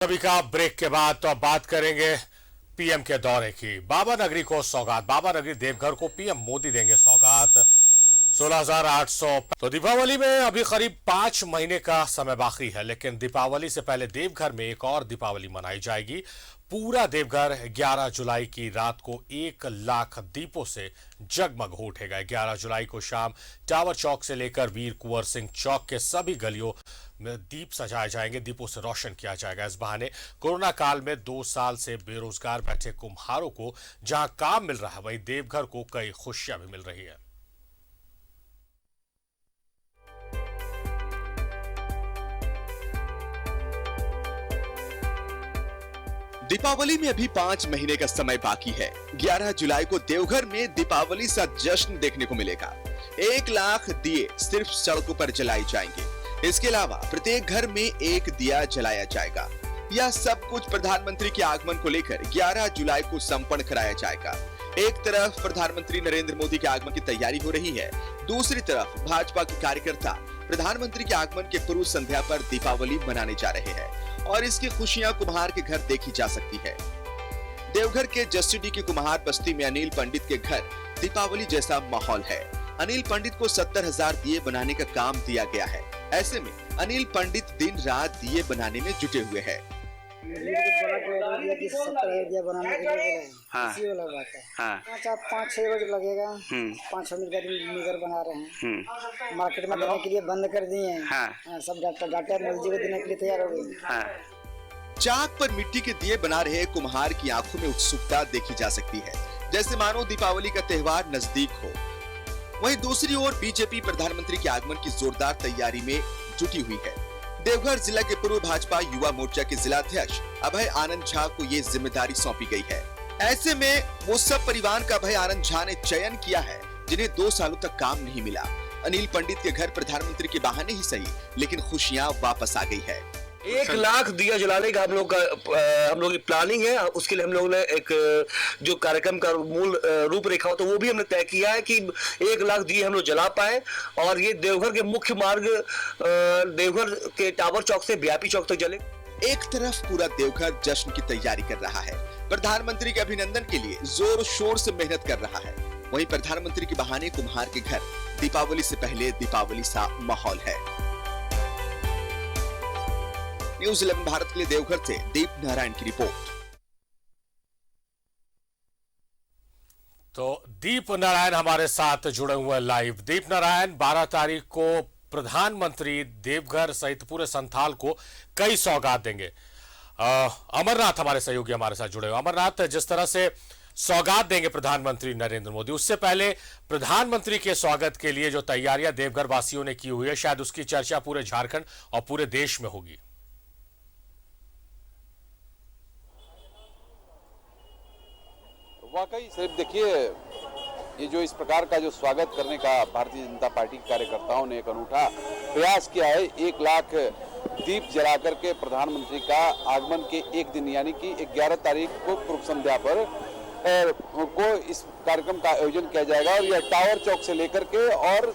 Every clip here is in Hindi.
अभी का ब्रेक के बाद तो अब बात करेंगे पीएम के दौरे की। बाबा नगरी को सौगात, बाबा नगरी देवघर को पीएम मोदी देंगे सौगात 16,800। तो दीपावली में अभी करीब 5 महीने का समय बाकी है, लेकिन दीपावली से पहले देवघर में एक और दीपावली मनाई जाएगी। पूरा देवघर 11 जुलाई की रात को 1 लाख दीपों से जगमग हो उठेगा। 11 जुलाई को शाम टावर चौक से लेकर वीर कुंवर सिंह चौक के सभी गलियों में दीप सजाए जाएंगे, दीपों से रोशन किया जाएगा। इस बहाने कोरोना काल में 2 साल से बेरोजगार बैठे कुम्हारों को जहां काम मिल रहा है, वहीं देवघर को कई खुशियां भी मिल रही है। दीपावली में अभी 5 महीने का समय बाकी है। 11 जुलाई को देवघर में दीपावली सा जश्न देखने को मिलेगा। 1 लाख दिए सिर्फ सड़कों पर जलाए जाएंगे। इसके अलावा प्रत्येक घर में एक दिया जलाया जाएगा। यह सब कुछ प्रधानमंत्री के आगमन को लेकर 11 जुलाई को संपन्न कराया जाएगा। एक तरफ प्रधानमंत्री नरेंद्र मोदी के आगमन की तैयारी हो रही है, दूसरी तरफ भाजपा के कार्यकर्ता प्रधानमंत्री के आगमन के पूर्व संध्या पर दीपावली मनाने जा रहे हैं और इसकी खुशियां कुम्हार के घर देखी जा सकती है। देवघर के जस्टिडी की कुम्हार बस्ती में अनिल पंडित के घर दीपावली जैसा माहौल है। अनिल पंडित को 70,000 दिए बनाने का काम दिया गया है। ऐसे में अनिल पंडित दिन रात दिए बनाने में जुटे हुए हैं। बनाने के लिए हाँ। इसी वाला बात है। हाँ। 5-6 बजे लगेगा। 5-6 मिनट का मीटर बना रहे हैं। मार्केट में देने के लिए बंद कर दिए हैं। हाँ। सब डाटा मोदी को देने के लिए तैयार हो गई। हाँ। चाक पर मिट्टी के दिए बना रहे कुम्हार की आंखों में उत्सुकता देखी जा सकती है, जैसे मानो दीपावली का त्योहार नजदीक हो। वहीं दूसरी ओर बीजेपी प्रधानमंत्री के आगमन की जोरदार तैयारी में जुटी हुई है। देवघर जिला के पूर्व भाजपा युवा मोर्चा के जिलाध्यक्ष अभय आनंद झा को ये जिम्मेदारी सौंपी गई है। ऐसे में वो सब परिवार का अभय आनंद झा ने चयन किया है जिन्हें 2 सालों तक काम नहीं मिला। अनिल पंडित के घर प्रधानमंत्री के बहाने ही सही, लेकिन खुशियां वापस आ गई है। 1 लाख दिया जलाने का हम लोग की प्लानिंग है। उसके लिए हम लोग ने एक जो कार्यक्रम का मूल रूपरेखा हो तो वो भी हमने तय किया है कि 1 लाख दिए हम लोग जला पाए। और ये देवघर के मुख्य मार्ग देवघर के टावर चौक से वीआईपी चौक तक जले। एक तरफ पूरा देवघर जश्न की तैयारी कर रहा है, प्रधानमंत्री के अभिनंदन के लिए जोर शोर से मेहनत कर रहा है। वहीं प्रधानमंत्री के बहाने कुम्हार के घर दीपावली से पहले दीपावली सा माहौल है। न्यूज़ 11 भारत के लिए देवघर से दीप नारायण की रिपोर्ट। तो दीप नारायण हमारे साथ जुड़े हुए लाइव। दीप नारायण, 12 तारीख को प्रधानमंत्री देवघर सहित पूरे संथाल को कई सौगात देंगे। अमरनाथ हमारे सहयोगी हमारे साथ जुड़े हुए। अमरनाथ, जिस तरह से सौगात देंगे प्रधानमंत्री नरेंद्र मोदी, उससे पहले प्रधानमंत्री के स्वागत के लिए जो तैयारियां देवघर वासियों ने की हुई है, शायद उसकी चर्चा पूरे झारखंड और पूरे देश में होगी। वाकई सिर्फ देखिए, ये जो इस प्रकार का जो स्वागत करने का भारतीय जनता पार्टी के कार्यकर्ताओं ने एक अनूठा प्रयास किया है। 1 लाख दीप जला करके प्रधानमंत्री का आगमन के एक दिन यानी कि 11 तारीख को पूर्व संध्या पर को इस कार्यक्रम का आयोजन किया जाएगा। और यह टावर चौक से लेकर के और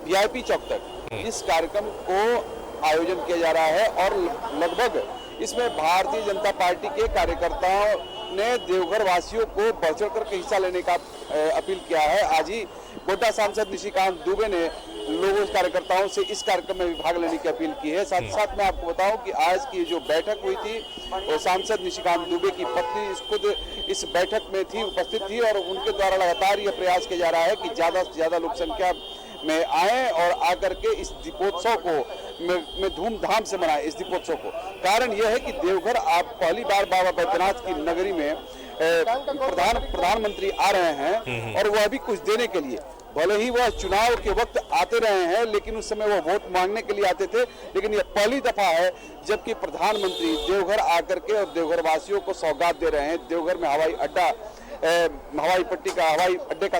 वीआईपी चौक तक इस कार्यक्रम को आयोजन किया जा रहा है। और लगभग इसमें भारतीय जनता पार्टी के कार्यकर्ताओं ने देवघर वासियों को बढ़ चढ़ करके हिस्सा लेने का अपील किया है। आज ही गोड्डा सांसद निशिकांत दुबे ने लोगों कार्यकर्ताओं से इस कार्यक्रम में भाग लेने की अपील की है। साथ ही साथ मैं आपको बताऊं कि आज की जो बैठक हुई थी वो सांसद निशिकांत दुबे की पत्नी खुद इस बैठक में थी, उपस्थित थी। और उनके द्वारा लगातार यह प्रयास किया जा रहा है कि ज्यादा से ज्यादा लोक संख्या में आए और आकर के इस दीपोत्सव को में धूमधाम से मनाए। इस दीपोत्सव को कारण यह है कि देवघर आप पहली बार बाबा बैद्यनाथ की नगरी में प्रधानमंत्री आ रहे हैं और वह भी कुछ देने के लिए। भले ही वह चुनाव के वक्त आते रहे हैं, लेकिन उस समय वो वोट मांगने के लिए आते थे, लेकिन यह पहली दफा है जबकि प्रधानमंत्री देवघर आकर के और देवघर वासियों को सौगात दे रहे हैं। देवघर में हवाई अड्डे का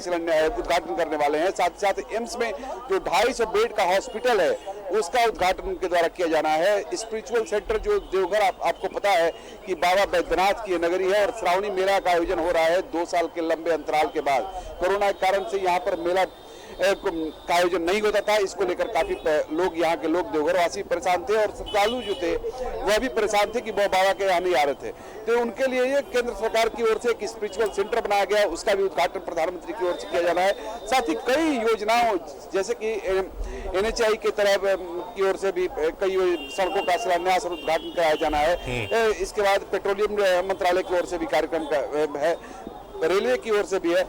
उद्घाटन करने वाले हैं। साथ ही साथ एम्स में जो 250 बेड का हॉस्पिटल है उसका उद्घाटन उनके द्वारा किया जाना है। स्पिरिचुअल सेंटर जो देवघर आपको पता है कि बाबा बैद्यनाथ की नगरी है और श्रावणी मेला का आयोजन हो रहा है 2 साल के लंबे अंतराल के बाद। कोरोना के कारण से यहाँ पर मेला का आयोजन नहीं होता था। इसको लेकर काफी लोग, यहाँ के लोग, देवघर वासी परेशान थे और श्रद्धालु जो थे वह भी परेशान थे कि वो बाबा के यहाँ नहीं आ रहे थे। तो उनके लिए ये केंद्र सरकार की ओर से एक स्पिरिचुअल सेंटर बनाया गया, उसका भी उद्घाटन प्रधानमंत्री की ओर से किया जाना है। साथ ही कई योजनाओं जैसे कि NHI की तरफ की ओर से भी कई सड़कों का शिलान्यास और उद्घाटन कराया जाना है। इसके बाद पेट्रोलियम मंत्रालय की ओर से भी कार्यक्रम है, रेलवे की ओर से भी है।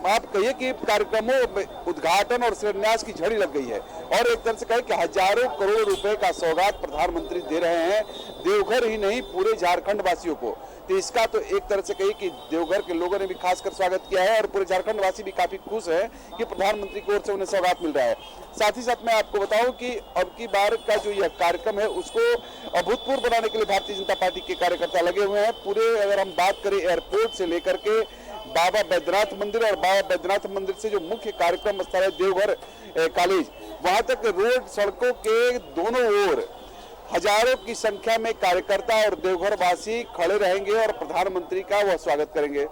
आप कहिए कि कार्यक्रमों उद्घाटन और शिलान्यास की झड़ी लग गई है और एक तरह से कहे कि हजारों करोड़ रुपए का सौगात प्रधानमंत्री दे रहे हैं देवघर ही नहीं पूरे झारखंड वासियों को। तो इसका तो एक तरह से कही कि देवघर के लोगों ने भी खासकर स्वागत किया है और पूरे झारखंड वासी भी काफी खुश है कि प्रधानमंत्री की ओर से उन्हें सौगात मिल रहा है। साथ ही साथ मैं आपको बताऊं कि अब की बार का जो यह कार्यक्रम है उसको अभूतपूर्व बनाने के लिए भारतीय जनता पार्टी के कार्यकर्ता लगे हुए हैं। पूरे अगर हम बात करें एयरपोर्ट से लेकर के बाबा बैद्यनाथ मंदिर और बाबा बैद्यनाथ मंदिर से जो मुख्य कार्यक्रम स्थल है देवघर कॉलेज, वहां तक रोड सड़कों के दोनों ओर हजारों की संख्या में कार्यकर्ता और देवघर वासी खड़े रहेंगे और प्रधानमंत्री का वह स्वागत करेंगे।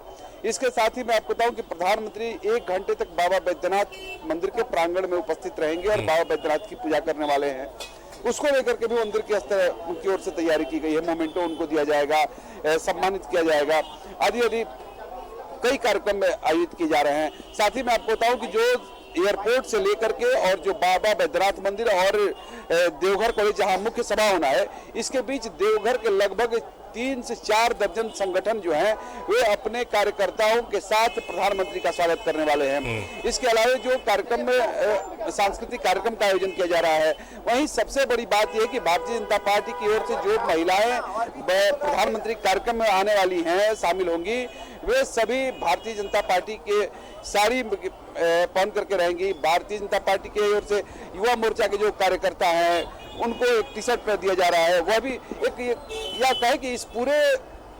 इसके साथ ही मैं आपको बताऊं कि प्रधानमंत्री 1 घंटे तक बाबा बैद्यनाथ मंदिर के प्रांगण में उपस्थित रहेंगे और बाबा बैद्यनाथ की पूजा करने वाले हैं। उसको लेकर के भी मंदिर के स्तर उनकी ओर से तैयारी की गई है। मोमेंटो उनको दिया जाएगा, सम्मानित किया जाएगा, आदि कई कार्यक्रम आयोजित किए जा रहे हैं। साथ ही मैं आपको बताऊं कि जो एयरपोर्ट से लेकर के और जो बाबा बैद्यनाथ मंदिर और देवघर कॉलेज जहां मुख्य सभा होना है, इसके बीच देवघर के लगभग 3 से 4 दर्जन संगठन जो हैं वे अपने कार्यकर्ताओं के साथ प्रधानमंत्री का स्वागत करने वाले हैं। इसके अलावा जो कार्यक्रम में सांस्कृतिक कार्यक्रम का आयोजन किया जा रहा है, वहीं सबसे बड़ी बात यह है कि भारतीय जनता पार्टी की ओर से जो महिलाएं प्रधानमंत्री कार्यक्रम में आने वाली हैं, शामिल होंगी, वे सभी भारतीय जनता पार्टी के साड़ी पहन करके रहेंगी। भारतीय जनता पार्टी की ओर से युवा मोर्चा के जो कार्यकर्ता हैं उनको एक टी-शर्ट पर दिया जा रहा है। वह भी एक या कहे कि इस पूरे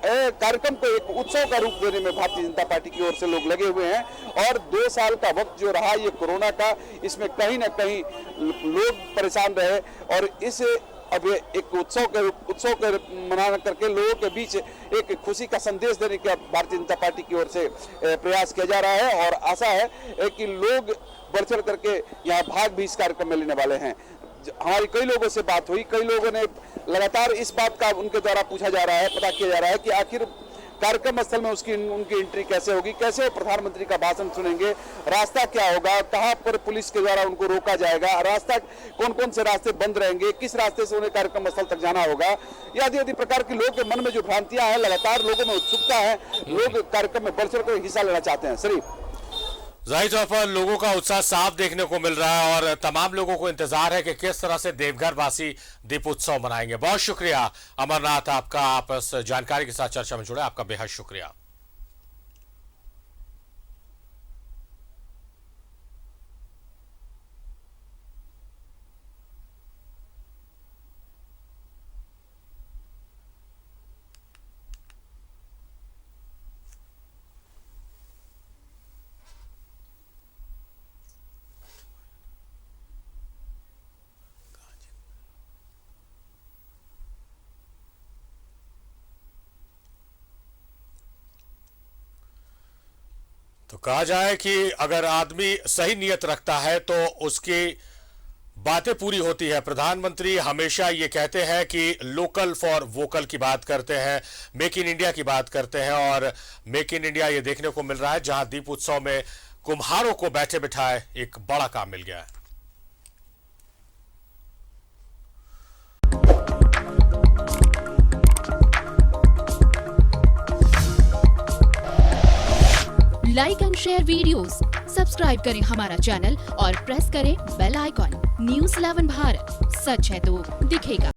कार्यक्रम को एक उत्सव का रूप देने में भारतीय जनता पार्टी की ओर से लोग लगे हुए हैं। और 2 साल का वक्त जो रहा ये कोरोना का, इसमें कहीं ना कहीं लोग परेशान रहे और इस अब एक उत्सव के मना करके लोगों के बीच एक खुशी का संदेश देने का भारतीय जनता पार्टी की ओर से प्रयास किया जा रहा है और आशा है कि लोग बढ़ चढ़ करके यहाँ भाग भी इस कार्यक्रम में लेने वाले हैं। हमारी कई लोगों से बात हुई, कई लोगों ने लगातार इस बात का उनके द्वारा पूछा जा रहा है, पता किया जा रहा है कि आखिर कार्यक्रम स्थल में उनकी एंट्री कैसे होगी, कैसे वो प्रधानमंत्री का भाषण सुनेंगे, रास्ता क्या होगा, कहां पर पुलिस के द्वारा उनको रोका जाएगा, रास्ता कौन कौन से रास्ते बंद रहेंगे, किस रास्ते से उन्हें कार्यक्रम स्थल तक जाना होगा, आदि प्रकार की लोगों के मन में जो भ्रांतियां हैं, लगातार लोगों में उत्सुकता है, लोग कार्यक्रम में बढ़ चढ़ कर हिस्सा लेना चाहते हैं। शरीफ जाहिर तौर पर लोगों का उत्साह साफ देखने को मिल रहा है और तमाम लोगों को इंतजार है कि किस तरह से देवघर वासी दीपोत्सव मनाएंगे। बहुत शुक्रिया अमरनाथ आपका, आप इस जानकारी के साथ चर्चा में जुड़े, आपका बेहद शुक्रिया। तो कहा जाए कि अगर आदमी सही नियत रखता है तो उसकी बातें पूरी होती है। प्रधानमंत्री हमेशा ये कहते हैं कि लोकल फॉर वोकल की बात करते हैं, मेक इन इंडिया की बात करते हैं और मेक इन इंडिया ये देखने को मिल रहा है जहां दीप उत्सव में कुम्हारों को बैठे बिठाए एक बड़ा काम मिल गया है। Like and share videos, subscribe करें हमारा चैनल और प्रेस करें बेल आइकॉन। न्यूज़ 11 भारत, सच है तो दिखेगा।